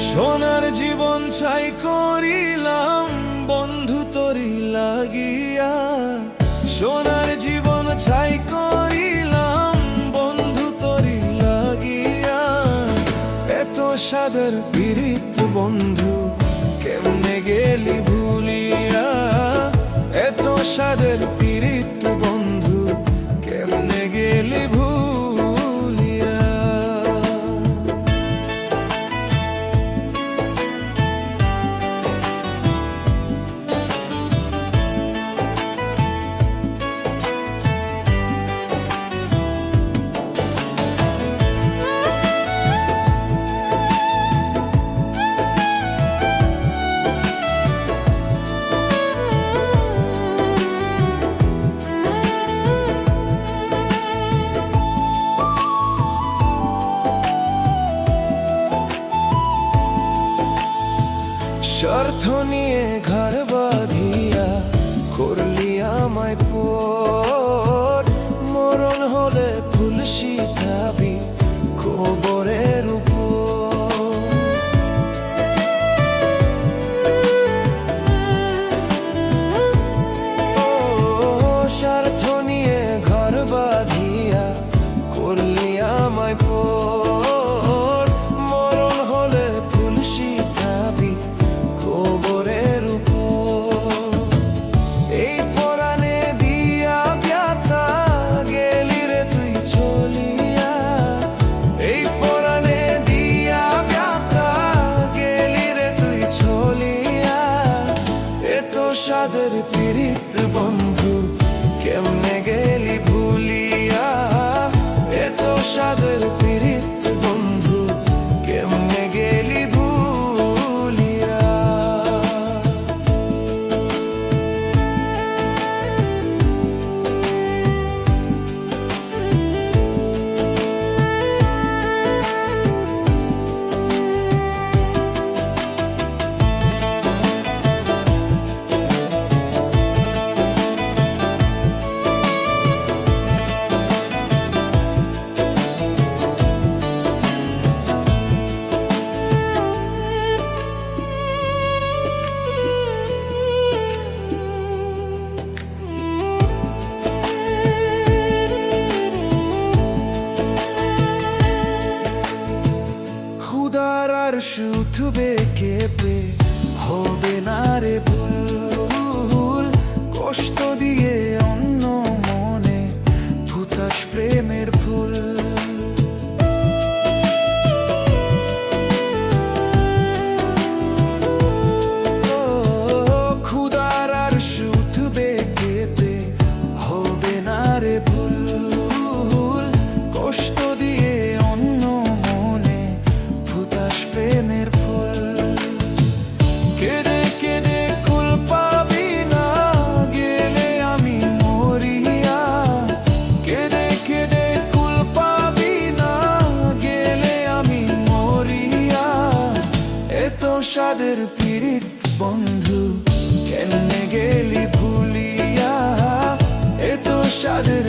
সোনার জীবন ছাই করিলাম বন্ধু তোরি লাগিয়া, সোনার জীবন ছাই করিলাম বন্ধু তোরি লাগিয়া। এত সাদের পীড়িত বন্ধু কেমনে গেলি ভুলিয়া, এত সাদের পীড়িত বন্ধু কেমনে গেলি ভুলিয়া। স্বার্থ নিয়ে ঘর বাঁধিয়া করলি আমায় পর, মরণ হলে ফুল শিখাবি কবরের উপর। স্বার্থ নিয়ে ঘর বাঁধিয়া করলি আমায় পর, মরণ হলে ফুল শিখাবি কবরের উপর। এই পরাণে দিয়া ব্যথা গেলি রে তুই চলিয়া, এই পরাণে দিয়া ব্যথা গেলি রে তুই চলিয়া। এত সাদের পীড়িত বন্ধু কেমনে গেলি ভুলিয়া, এত সাদের পীড়িত বন্ধু কেমনে গেলি ভুলিয়া। উঠবে কেঁপে হবে না রে ভুল, কষ্ট দিয়ে অন্য মনে ফুটাস প্রেমের ফুল। খুদার আর উঠবে কেঁপে হবে না রে ভুল, কষ্ট দিয়ে অন্য মনে ফুটাস প্রেমের ফুল। কেঁদে কেঁদে কুল পাবি না গেলে আমি মরিয়া, কেঁদে কেঁদে কুল পাবি না গেলে আমি মরিয়া। এত সাদের পীড়িত বন্ধু কেমনে গেলি ভুলিয়া, এত সাদের